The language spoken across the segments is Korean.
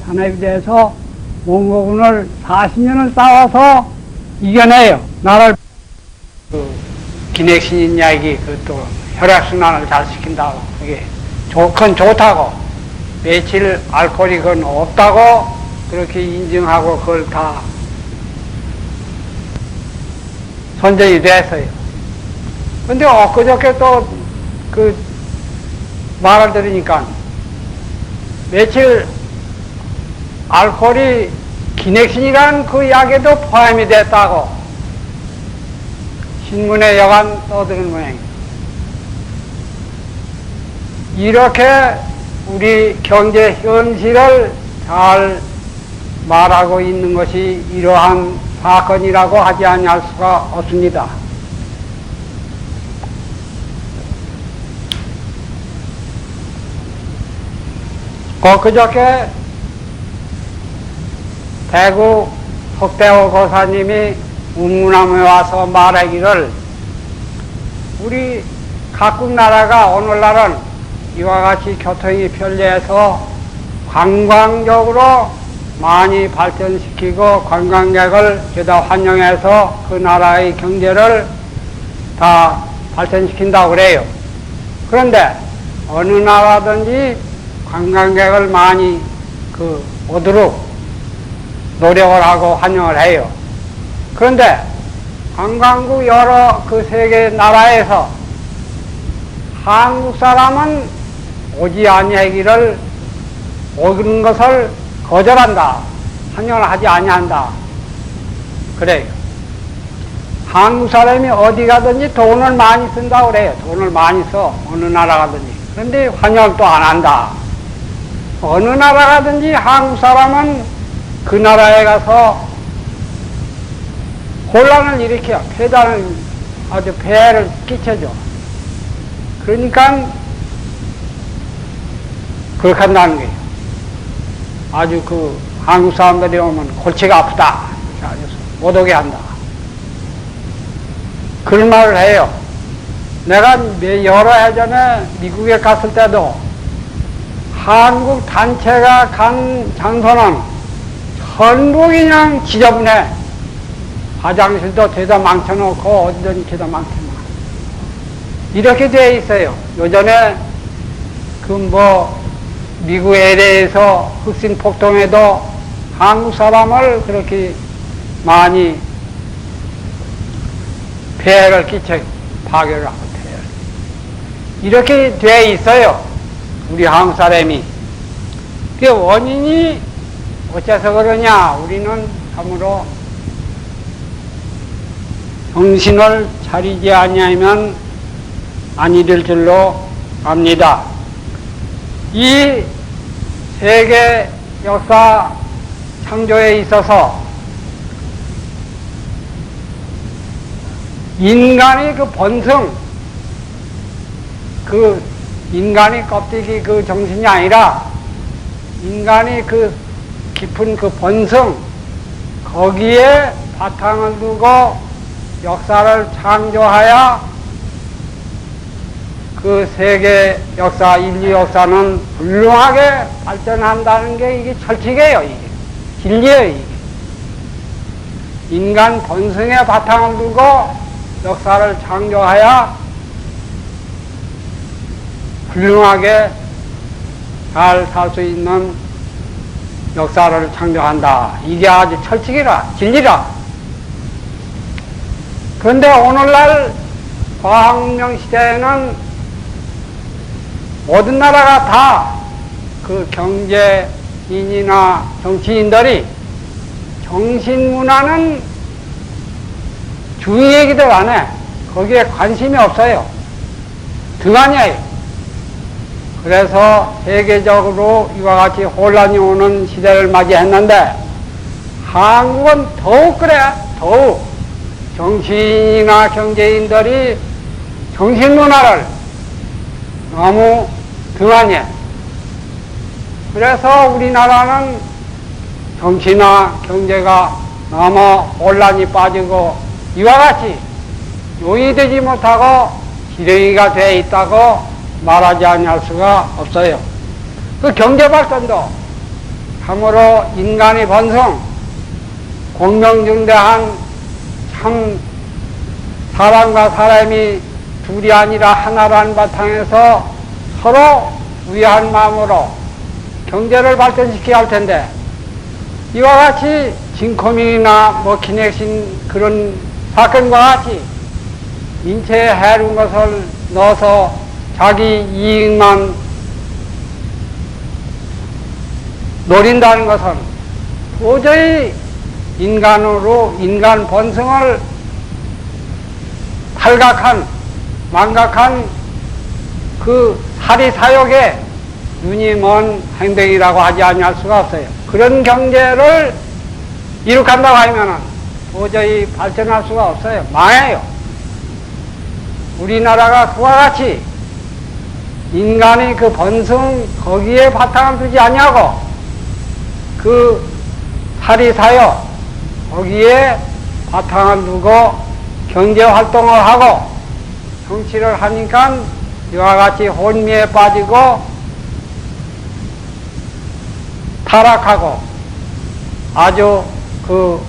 산업에 대해서 몽고군을 40년을 싸워서 이겨내요. 나라를 기넥신인 이야기 그것도 혈액순환을 잘 시킨다고 그게 그건 좋다고 며칠 알코올이 그건 없다고 그렇게 인증하고 그걸 다 선정이 됐어요. 근데 엊그저께 또 그 말을 들으니까 며칠 알코올이 기넥신이라는 그 약에도 포함이 됐다고 신문에 여간 떠드는 모양이에요. 이렇게 우리 경제 현실을 잘 말하고 있는 것이 이러한 사건이라고 하지 아니할 수가 없습니다. 그저께 대구 석대호 고사님이 운문함에 와서 말하기를 우리 각국 나라가 오늘날은 이와 같이 교통이 편리해서 관광적으로 많이 발전시키고 관광객을 죄다 환영해서 그 나라의 경제를 다 발전시킨다고 그래요. 그런데 어느 나라든지 관광객을 많이 오도록 노력을 하고 환영을 해요. 그런데 관광국 여러 그 세계 나라에서 한국 사람은 오지 아니하기를 오는 것을 거절한다. 환영을 하지 아니한다. 그래요. 한국 사람이 어디 가든지 돈을 많이 쓴다고 그래요. 돈을 많이 써. 어느 나라 가든지. 그런데 환영을 또 안 한다. 어느 나라 가든지 한국 사람은 그 나라에 가서 혼란을 일으켜 폐단을 아주 폐해를 끼쳐줘. 그러니까 그렇게 한다는 거예요. 아주 그 한국 사람들이 오면 골치가 아프다. 못 오게 한다. 그런 말을 해요. 내가 여러 해 전에 미국에 갔을 때도 한국 단체가 간 장소는 전부 그냥 지저분해. 화장실도 죄다 망쳐놓고 어디든 죄다 망쳐놔. 이렇게 돼 있어요. 요전에 미국 LA에서 흑신 폭동에도 한국 사람을 그렇게 많이 폐해를 끼쳐 파괴를 하고 폐해를. 이렇게 돼 있어요. 우리 한국 사람이. 그 원인이 어째서 그러냐? 우리는 참으로 정신을 차리지 아니하면 아니 될 줄로 압니다. 이 세계 역사 창조에 있어서 인간의 그 본성, 그 인간의 껍데기 그 정신이 아니라 인간의 그 깊은 그 본성, 거기에 바탕을 두고 역사를 창조하여 그 세계 역사, 인류 역사는 훌륭하게 발전한다는 게 이게 철칙이에요, 이게. 진리예요, 이게. 인간 본성에 바탕을 두고 역사를 창조하여 훌륭하게 잘 살 수 있는 역사를 창조한다. 이게 아주 철칙이라, 진리라. 그런데 오늘날 과학문명 시대에는 모든 나라가 다 그 경제인이나 정치인들이 정신문화는 주의 얘기들 안 해. 거기에 관심이 없어요. 등한이에요. 그래서 세계적으로 이와 같이 혼란이 오는 시대를 맞이했는데 한국은 더욱 그래. 더욱 정치인이나 경제인들이 정신문화를 너무 등한히 해. 그래서 우리나라는 정치나 경제가 너무 혼란이 빠지고 이와 같이 용이되지 못하고 지렁이가 되어 있다고 말하지 않을 수가 없어요. 그 경제발전도 참으로 인간의 번성, 공명중대한 참 사람과 사람이 둘이 아니라 하나라는 바탕에서 서로 우애한 마음으로 경제를 발전시켜야 할 텐데, 이와 같이 진코밍이나 뭐 기넥신 그런 사건과 같이 인체에 해로운 것을 넣어서 자기 이익만 노린다는 것은 도저히 인간으로 인간 본성을 탈각한 망각한 그 사리사욕에 눈이 먼 행동이라고 하지 아니할 수가 없어요. 그런 경제를 이룩한다고 하면은 도저히 발전할 수가 없어요. 망해요. 우리나라가 그와 같이 인간의 그 본성 거기에 바탕을 두지 아니하고 그 사리사욕 거기에 바탕을 두고 경제활동을 하고 정치를 하니까 이와 같이 혼미에 빠지고 타락하고 아주 그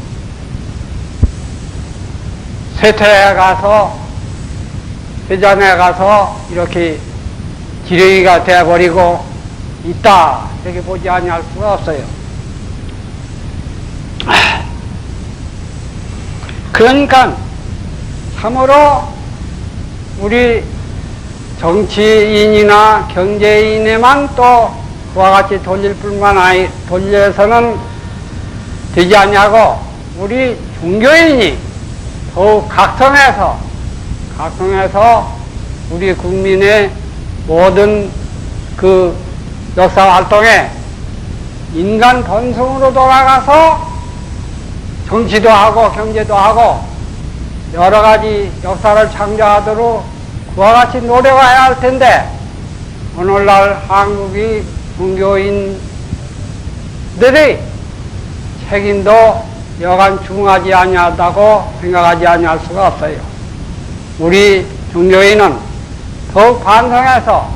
쇠퇴해 가서 회전해 가서 이렇게 지렁이가 되어버리고 있다, 이렇게 보지 아니할 수가 없어요. 그러니까 참으로 우리 정치인이나 경제인에만 또 그와 같이 돌릴 뿐만 아니 돌려서는 되지 않냐고 우리 종교인이 더욱 각성해서 우리 국민의 모든 그 역사 활동에 인간 본성으로 돌아가서 정치도 하고 경제도 하고 여러 가지 역사를 창조하도록 그와 같이 노력해야 할 텐데, 오늘날 한국의 종교인들의 책임도 여간 중하지 아니하다고 생각하지 아니할 수가 없어요. 우리 종교인은 더욱 반성해서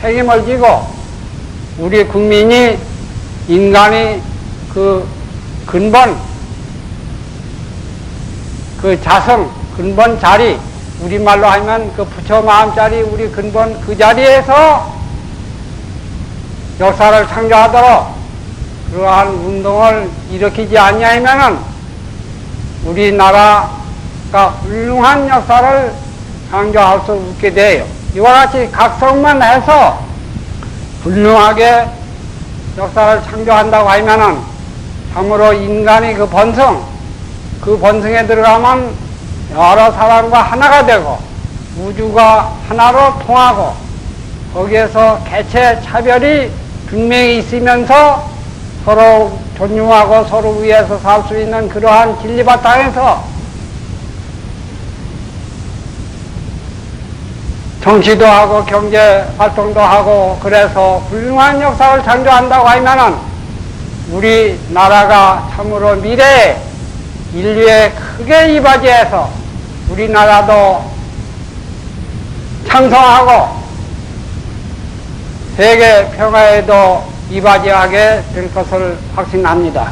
책임을 지고 우리 국민이 인간의 그 근본, 그 자성, 근본 자리, 우리말로 하면 그 부처 마음자리, 우리 근본 그 자리에서 역사를 창조하도록 그러한 운동을 일으키지 아니하면은 우리나라가 훌륭한 역사를 창조할 수 없게 돼요. 이와 같이 각성만 해서 훌륭하게 역사를 창조한다고 하면은 참으로 인간의 그 본성, 그 본성에 들어가면 여러 사람과 하나가 되고 우주가 하나로 통하고 거기에서 개체 차별이 분명히 있으면서 서로 존중하고 서로 위해서 살 수 있는 그러한 진리 바탕에서 정치도 하고 경제 활동도 하고 그래서 훌륭한 역사를 창조한다고 하면은 우리나라가 참으로 미래에 인류에 크게 이바지해서 우리나라도 창성하고 세계 평화에도 이바지하게 될 것을 확신합니다.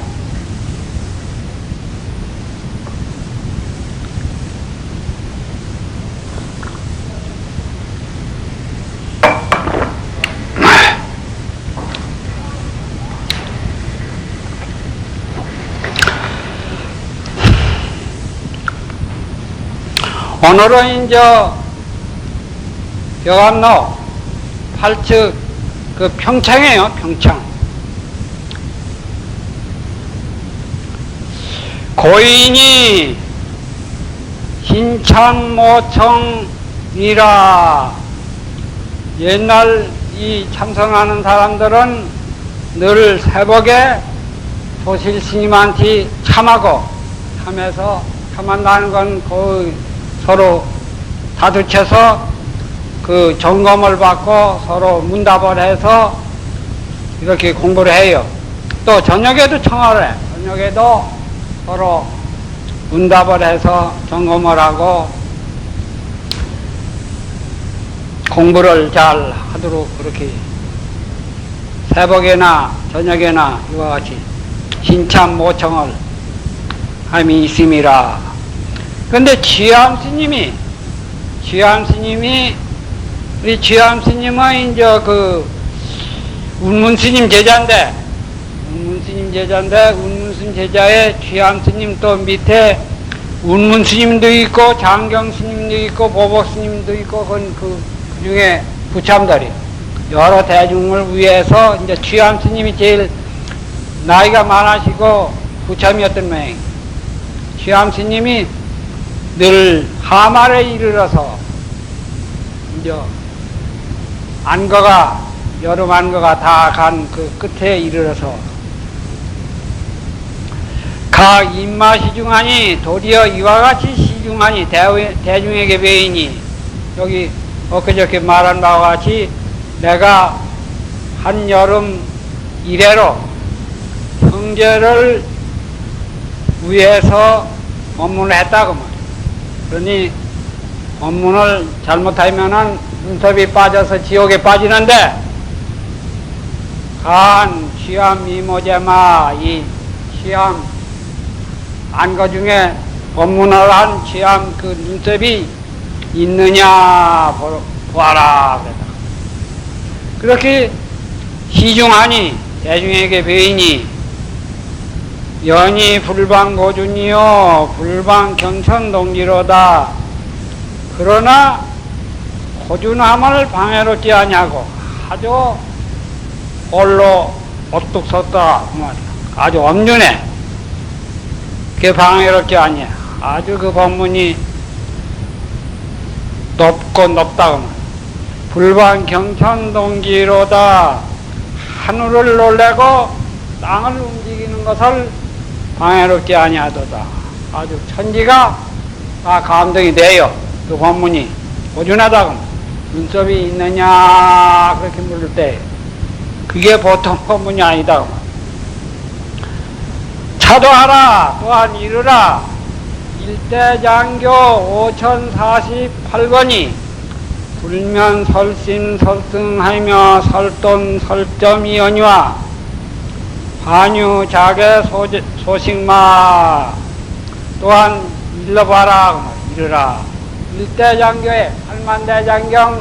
오늘은 이제 여간로 8측 그 평창이에요. 평창. 고인이 신창모청이라. 옛날 이 참선하는 사람들은 늘 새벽에 조실 스님한테 참하고 참한다는 건 거의 서로 다투쳐서 그 점검을 받고 서로 문답을 해서 이렇게 공부를 해요. 또 저녁에도 청화를 해. 저녁에도 서로 문답을 해서 점검을 하고 공부를 잘 하도록 그렇게 새벽에나 저녁에나 이와 같이 신참 모청을 함이 있음이라. 근데 지암 스님이 우리 지암 스님은 이제 그 운문 스님 제자인데 운문 스님 제자에 지암 스님 또 밑에 운문 스님도 있고 장경 스님도 있고 보복 스님도 있고 그 중에 부참들이 여러 대중을 위해서 이제 지암 스님이 제일 나이가 많으시고 부참이었던 모양이에요. 지암 스님이 늘 하말에 이르러서 이제 여름 안거가 다 간 그 끝에 이르러서 각 인마 시중하니 도리어 이와 같이 시중하니 대중에게 배이니 여기 엊그저께 말한 바와 같이 내가 한여름 이래로 형제를 위해서 법문을 했다고 말이야. 그러니 법문을 잘못하면은 눈썹이 빠져서 지옥에 빠지는데 간 시암 미모제마 이 시암 안거 중에 법문을 한 시암 그 눈썹이 있느냐 보아라 그랬다. 그렇게 시중하니 대중에게 배이니 연이 불방고준이요 불방경천동지로다. 그러나 고준함을 방해롭지 아니하고 아주 홀로 어뚝섰다 그 말이야. 아주 엄륜해. 그게 방해롭지 아니야. 아주 그 법문이 높고 높다 그 말이야. 불방경천동지로다. 하늘을 놀래고 땅을 움직이는 것을 방해롭지 아니하도다. 아주 천지가 다 감동이 돼요. 그 법문이 고준하다고. 눈썹이 있느냐 그렇게 물을 때 그게 보통 법문이 아니다. 차도하라 또한 이르라. 일대장교 5048권이 불면 설심 설승하며 설돈 설점이언니와 반유 자개 소식마 또한 일러봐라 이르라. 일대장교에 8만대장경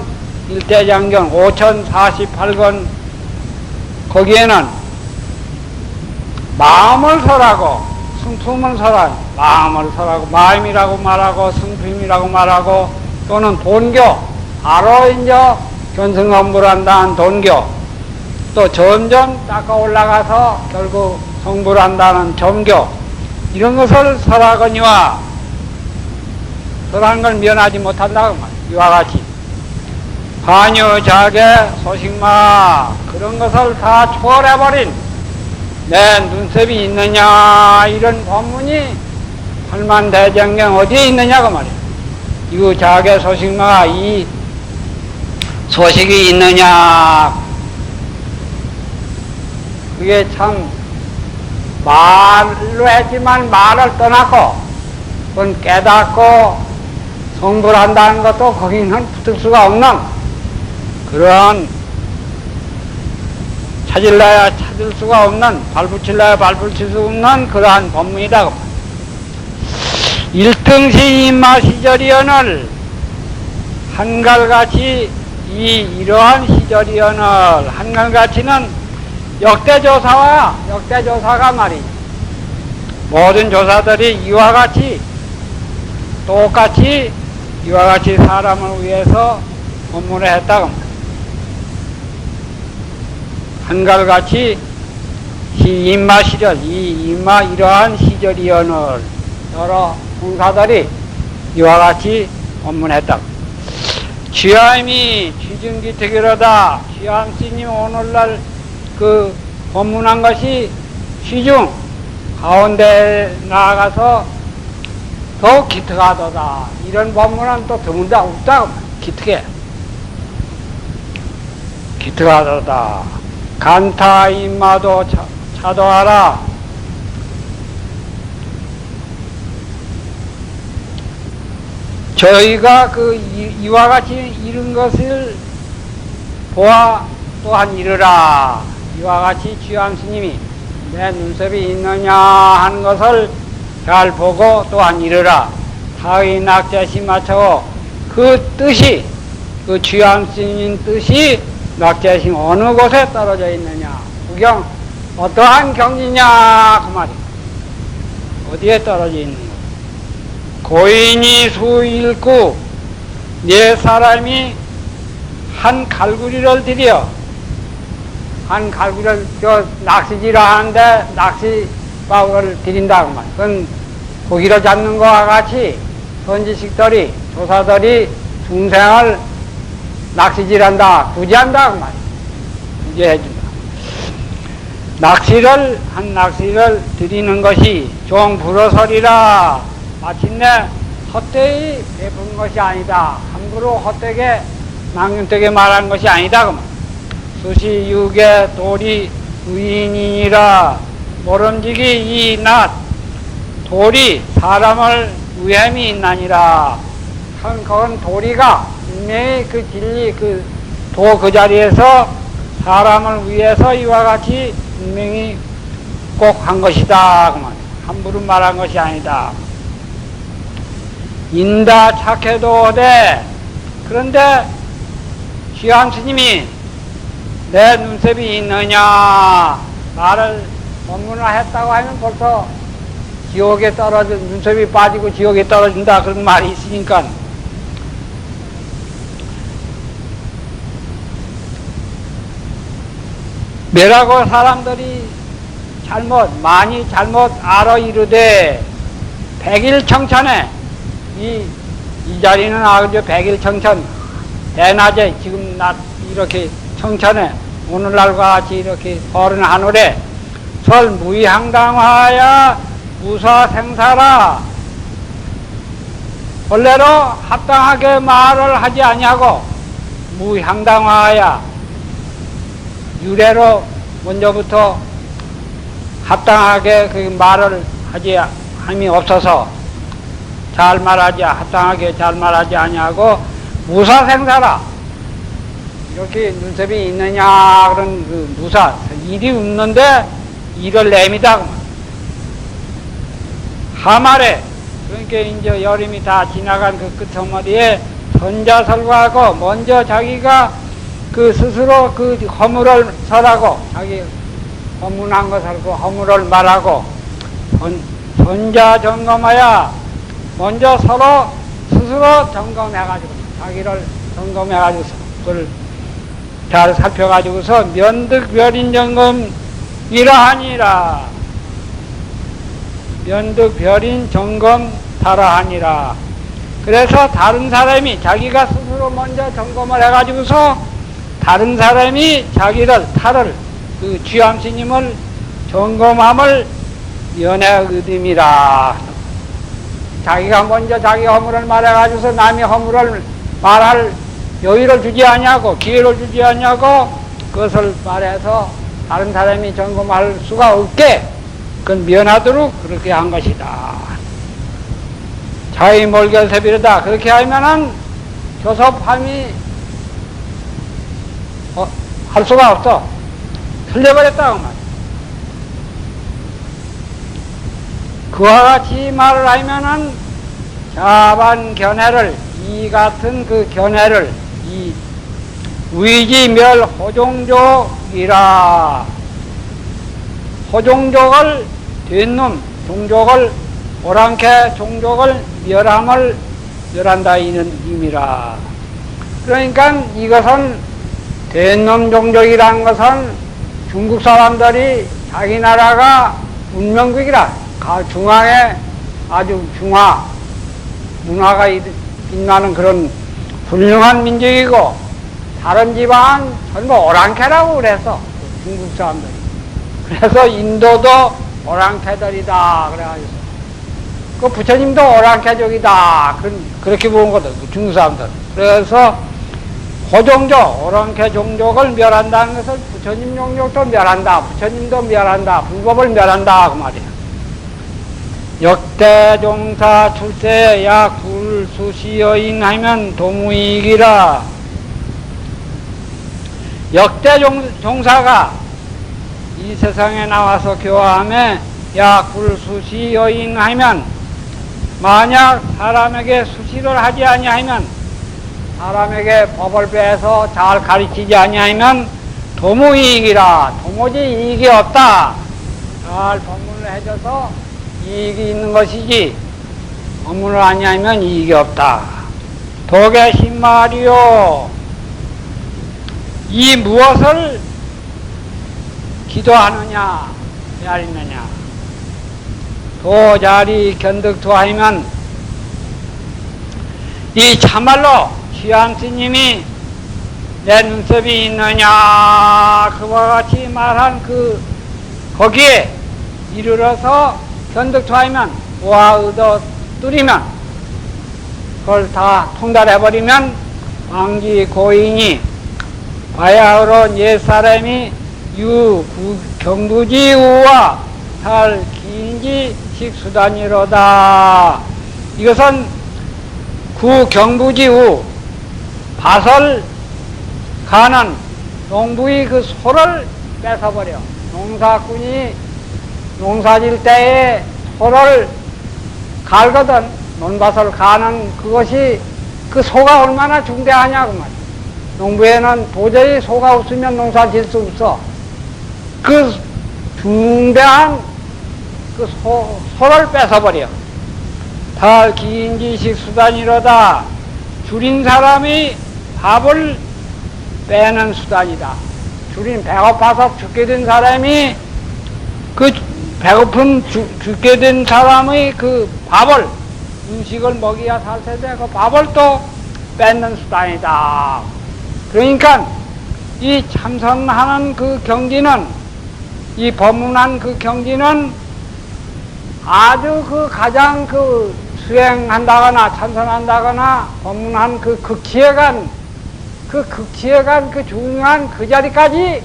일대장경 5048권 거기에는 마음을 설하고 승품을 설한 마음을 설하고 마음이라고 말하고 승품이라고 말하고 또는 돈교 바로 이제 견성공부한다는 돈교 또 점점 닦아 올라가서 결국 성불 한다는 점교 이런 것을 설하거니와 설한 걸 면하지 못한다고 말이야. 이와 같이 반유 자개 소식마 그런 것을 다 초월해버린 내 눈썹이 있느냐 이런 법문이 팔만대장경 어디에 있느냐고 말이야. 이거 자개 소식마가 이 소식이 있느냐 그게 참 말로 했지만 말을 떠났고 그건 깨닫고 성불한다는 것도 거기는 붙을 수가 없는 그런 찾을래야 찾을 수가 없는 발붙일래야 발붙일 수 없는 그러한 법문이다. 일등시 인마 시절이언을 한갈같이 이러한 시절이언을 한갈같이는 역대조사가 말이지. 모든 조사들이 이와 같이 똑같이 이와 같이 사람을 위해서 법문을 했다고 한갈같이 인마 시절 인마 이러한 시절이언을 여러 공사들이 이와 같이 법문했다. 취함이 취중기특이로다. 취함 스님 오늘날 그 법문한 것이 시중 가운데 나아가서 더 기특하도다. 이런 법문은 또 드문다 없다. 기특하도다. 간타 인마도 차도하라. 저희가 이와 같이 이런 것을 보아 또한 이르라. 이와 같이 취향 스님이 내 눈썹이 있느냐 하는 것을 잘 보고 또한 이르라. 타의 낙자시 맞춰 그 뜻이, 그 취향 스님 뜻이 낙자시 어느 곳에 떨어져 있느냐. 구경, 어떠한 경지냐 그 말이야. 어디에 떨어져 있는 거야. 고인이 수일구, 네 사람이 한 갈구리를 들여, 한 갈구리를 낚시질을 하는데 낚시밥을 드린다 그 말이야. 그건 고기를 잡는 것과 같이 선지식들이, 조사들이 중생을 낚시질한다, 구제한다 그 말이야. 구제해준다. 낚시를 드리는 것이 종불허설이라. 마침내 헛되이 베푼 것이 아니다. 함부로 헛되게 낭윤되게 말한 것이 아니다. 수시 육의 돌이 의인이니라. 모름지기 이 낮 돌이 사람을 위함이 있나니라. 그건 도리가 분명히 그 진리 그 자리에서 사람을 위해서 이와 같이 분명히 꼭 한 것이다. 그만 함부로 말한 것이 아니다. 인다 착해도 돼. 그런데 취향 스님이 내 눈썹이 있느냐 말을 법문화했다고 하면 벌써 지옥에 떨어진, 눈썹이 빠지고 지옥에 떨어진다 그런 말이 있으니까 뭐라고 사람들이 많이 잘못 알아 이르되 백일청천에 이 자리는 아주 백일청천 대낮에 지금 낮 이렇게 청천에 오늘날과 같이 이렇게 어른 하늘에 설 무의항당하야 무사생사라. 본래로 합당하게 말을 하지 아니하고 무의항당하야 유래로 먼저부터 합당하게 그 말을 하지 함이 없어서 잘 말하지, 합당하게 잘 말하지 아니하고 무사생사라. 이렇게 눈썹이 있느냐 그런 그 무사 일이 없는데 일을 내미다. 하말에 그러니까 이제 여름이 다 지나간 그 끝머리에 선자설과하고 먼저 자기가 그 스스로 그 허물을 설하고 자기 허문한 것을 그 허물을 말하고 선자 점검하여 먼저 서로 스스로 점검해가지고 자기를 점검해가지고 그걸 잘 살펴가지고서 면득별인 점검 이러하니라. 면득별인 점검 타라하니라. 그래서 다른 사람이 자기가 스스로 먼저 점검을 해가지고서 다른 사람이 자기를 타를 그 취향 스님을 점검함을 면해 의심이라. 자기가 먼저 자기 허물을 말해가지고서 남이 허물을 말할 여유를 주지 아니하고 기회를 주지 아니하고 그것을 말해서 다른 사람이 점검할 수가 없게 그건 면하도록 그렇게 한 것이다. 자의 몰결세비르다. 그렇게 하면은 교섭함이 할 수가 없어. 틀려버렸다 그 말. 그와 같이 말을 하면은 자반 견해를 이 같은 그 견해를 이 위지멸 호종족이라. 호종족을 된 놈, 종족을 오랑캐 종족을 멸한다 이는 의미라. 그러니까 이것은 된놈 종족이란 것은 중국 사람들이 자기 나라가 문명국이라 중앙에 아주 중화 문화가 빛나는 그런 훌륭한 민족이고 다른 지방은 전부 오랑캐라고 그래서 중국 사람들이. 그래서 인도도 오랑캐들이다 그래가지고 그 부처님도 오랑캐족이다 그렇게 보는 거다 중국 사람들. 그래서 호종족 오랑캐 종족을 멸한다는 것을 부처님 종족도 멸한다, 부처님도 멸한다, 불법을 멸한다 그 말이야. 역대종사 출세 약 불수시여인 하면 도무이기라. 역대종사가 이 세상에 나와서 교화하며 약불 수시 여인하면, 만약 사람에게 수시를 하지 아니하면, 사람에게 법을 배워서 잘 가르치지 아니하면 도무이익이라. 도무지 이익이 없다. 잘 법문을 해줘서 이익이 있는 것이지 법문을 아니하면 이익이 없다. 독의 신말이요, 이 무엇을 기도하느냐 헤아리느냐. 도자리 견득도하면, 이 참말로 취향스님이 내 눈썹이 있느냐 그와 같이 말한 거기에 이르러서 견득토하면, 보아의도 뚫리면, 그걸 다 통달해버리면 왕지 고인이 바야흐로 옛사람이 경부지우와 살 기인지 식수단이로다. 이것은 구경부지우 밭을 가는 농부의 그 소를 뺏어버려. 농사꾼이 농사질 때에 소를 갈거든. 논밭을 가는 그것이, 그 소가 얼마나 중대하냐고 말이야. 농부에는 도저히 소가 없으면 농사 질 수 없어. 그 중대한 그 소를 뺏어버려. 달 기인지식 수단이로다. 줄인 사람이 밥을 빼는 수단이다. 줄인, 배고파서 죽게 된 사람이, 그 배고픈 죽게 된 사람의 그 밥을, 음식을 먹여야 살 텐데 그 밥을 또 뺏는 수단이다. 그러니까 이 참선하는 그 경지는, 이 법문한 그 경지는 아주 그 가장 그 수행한다거나 참선한다거나 법문한 그 극치에 간 그 중요한 그 자리까지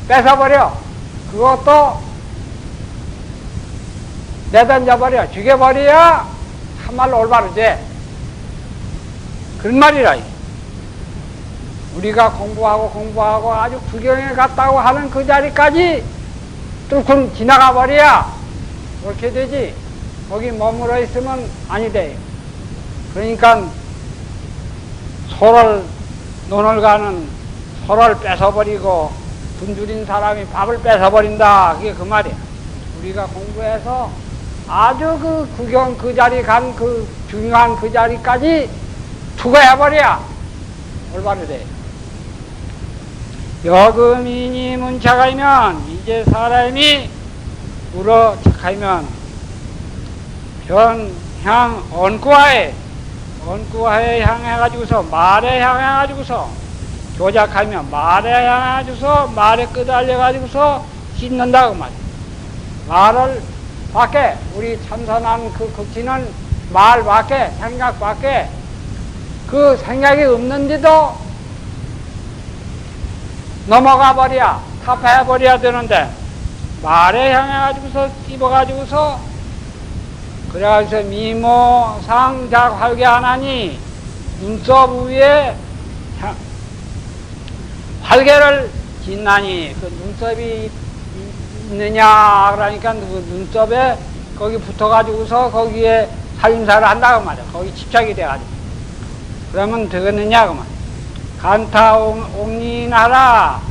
뺏어버려. 그것도 내던져버려. 죽여버려야 참말로 올바르지. 그런 말이라. 우리가 공부하고 아주 구경에 갔다고 하는 그 자리까지 뚫고 지나가 버려야 그렇게 되지. 거기 머물러 있으면 아니 돼요. 그러니까 논을 가는 소를 뺏어버리고 굶주린 사람이 밥을 뺏어버린다. 그게 그 말이야. 우리가 공부해서 아주 그 구경 그 자리 간 그 중요한 그 자리까지 투과해버려야 올바르 돼. 여금이니 문착하면, 이제 사람이 울어 착하면 변향 언구하에 향해가지고서 말에 향해가지고서 조작하면, 말에 향해가지고서 말에 끄달려가지고서 씻는다고 말이야. 말을 밖에, 우리 참선한 그 극치는 말 밖에, 생각 밖에, 그 생각이 없는데도 넘어가 버려야, 타파해버려야 되는데, 말에 향해가지고서 찝어가지고서, 그래가지고 미모상작 활개하나니, 눈썹 위에 활개를 짓나니, 그 눈썹이 있느냐 그러니까 그 눈썹에 거기 붙어가지고서 거기에 살림살을 한다고 말이야. 거기 집착이 돼가지고. 그러면 되겠느냐 그 말이야. 간타 옥리하라.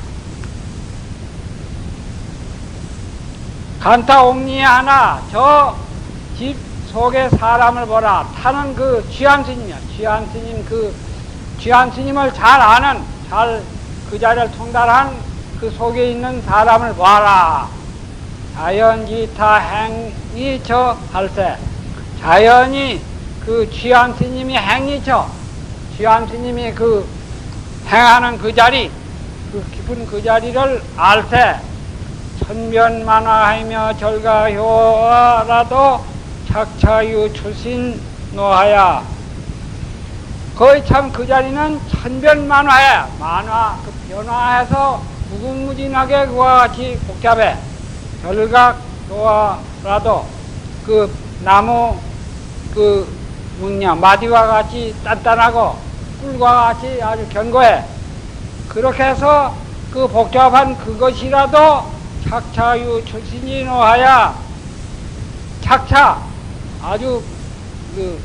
간타 옥리하나. 저 집 속에 사람을 보라. 타는 그 취한스님이야. 취한스님, 그 취한스님을 잘 아는, 잘 그 자리를 통달한 그 속에 있는 사람을 봐라. 자연기타 행이처 할세. 자연이 그 취한스님이 행이처, 취한스님이 그 행하는 그 자리, 그 깊은 그 자리를 알세. 천변만화하며 절가효라도 착차유 출신 노하야. 거의 참 그 자리는 천변만화야. 만화, 그 변화해서 무궁무진하게 그와 같이 복잡해. 절각 노하라도 그 나무 그 마디와 같이 단단하고 꿀과 같이 아주 견고해. 그렇게 해서 그 복잡한 그것이라도 착차유 출신이노하야 착차 아주 그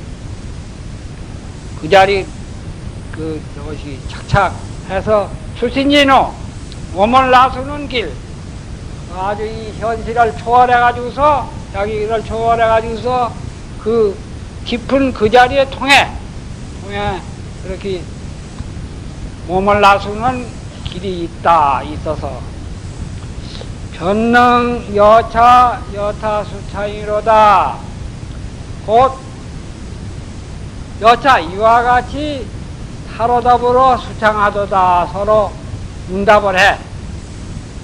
자리 저것이 착착해서 출신이노 몸을 나서는 길 아주 이 현실을 초월해가지고서 자기를 초월해가지고서 그 깊은 그 자리에 통해 그렇게 몸을 나서는 길이 있어서 변능 여차 여타수차이로다. 곧 여차 이와 같이 타로답으로 수창하도다. 서로 응답을 해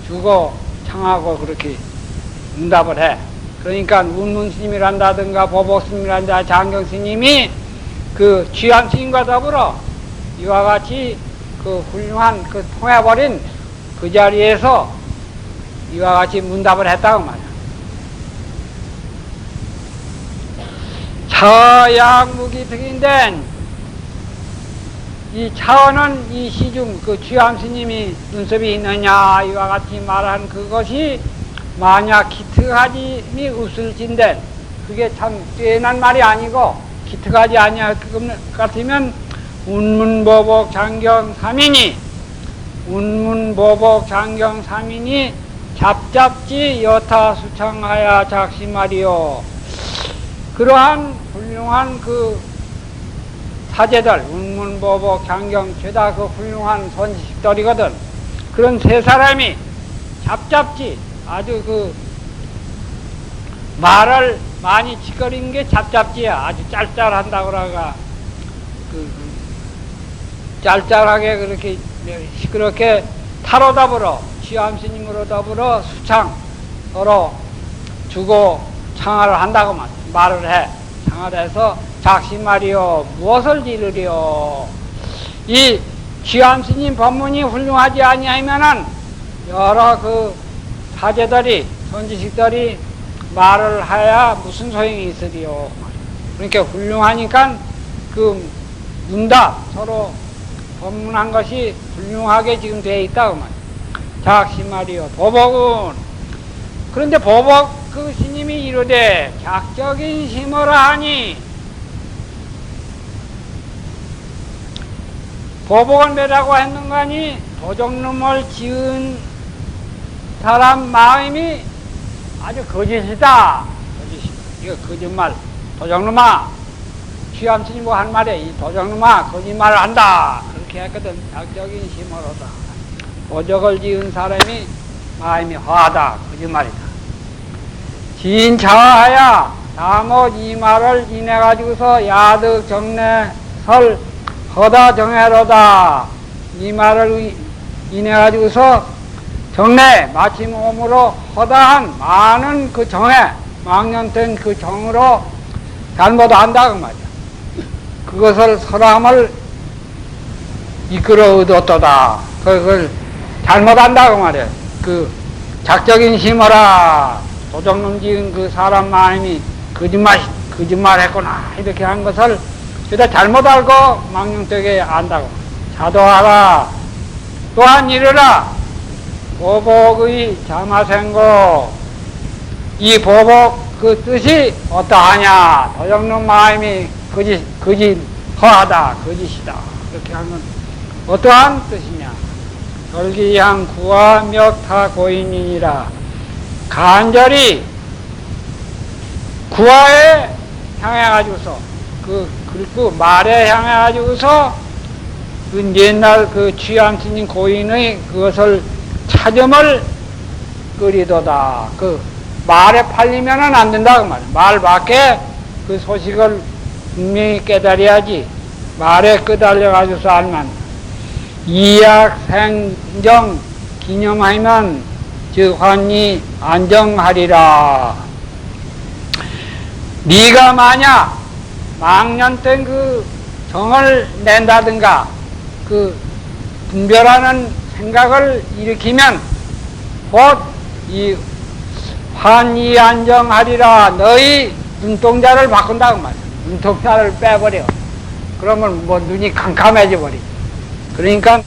주고 창하고 그렇게 응답을 해. 그러니까 운문스님이란다든가 보복스님이란다 장경스님이 그 취함스님과 더불어 이와 같이 그 훌륭한 그 통해버린 그 자리에서 이와 같이 문답을 했다고 말이야. 처양무기특인된 이 차원은 이 시중 그 취함스님이 눈썹이 있느냐 이와 같이 말한 그것이 만약 기특하지이 없을진데 그게 참 뛰어난 말이 아니고 기특하지 아니할 것 같으면 운문보복 장경 3인이 운문보복 장경 3인이 잡잡지 여타 수창하야 작심하리요. 그러한 훌륭한 그 사제들 운문보복 장경 죄다 그 훌륭한 선지식들이거든. 그런 세 사람이 잡잡지 아주 그 말을 많이 짓거리는 게 잡잡지야. 아주 짤짤한다고 그러가 짤짤하게 그렇게 시끄럽게 타로 더불어 취함스님으로 더불어 수창으로 주고 창화를 한다고 말을 해. 창화를 해서 작심하리요 무엇을 지르리요. 이 취함스님 법문이 훌륭하지 아니하면은 여러 그 사제들이 선지식들이 말을 해야 무슨 소용이 있으리요. 그러니까 훌륭하니까 그 문답 서로 법문한 것이 훌륭하게 지금 되어 있다고 말이야. 작심하리요 보복은 그런데 보복 그 스님이 이르되 작적인 심어라 하니 보복은 뭐라고 했는가니 도적놈을 지은 사람 마음이 아주 거짓이다. 이거 거짓말. 도적놈아 취함스님과 한 말에 이 도적놈아 거짓말을 한다. 그렇게 했거든. 작적인 심어로다. 도적을 지은 사람이 마음이 허하다. 거짓말이다. 지인 자하야 다못 이 말을 인해가지고서 야득 정례설 허다 정해로다. 이 말을 인해가지고서 정례 마침 오므로 허다한 많은 그 정해 망년된 그 정으로 잘못한다 그 말이야. 그것을 설함을 이끌어 얻었도다. 그걸 잘못한다 그 말이야. 그 작적인 심어라. 도적놈 지은 그 사람 마음이 거짓말했구나 이렇게 한 것을 그다 잘못 알고 망령되게 안다고. 자도하라. 또한 이르라. 보복의 자마생고. 이 보복 그 뜻이 어떠하냐. 도적놈 마음이 허하다. 거짓이다. 이렇게 하면 어떠한 뜻이냐. 절기향 구화 멱타 고인이니라. 간절히 구화에 향해가지고서 그 말에 향해가지고서 그 옛날 그 취함스님 고인의 그것을 찾음을 끓이도다. 그 말에 팔리면은 안 된다 그 말이야. 말 밖에 그 소식을 분명히 깨달아야지. 말에 끄달려가지고서 알면 이약 생정 기념하면 즉 환히 안정하리라. 네가 만약 망년된 그 정을 낸다든가 그 분별하는 생각을 일으키면 곧 이 환히 안정하리라. 너희 눈동자를 바꾼다고 말이야. 눈동자를 빼버려. 그러면 뭐 눈이 캄캄해져 버리지. 그러니까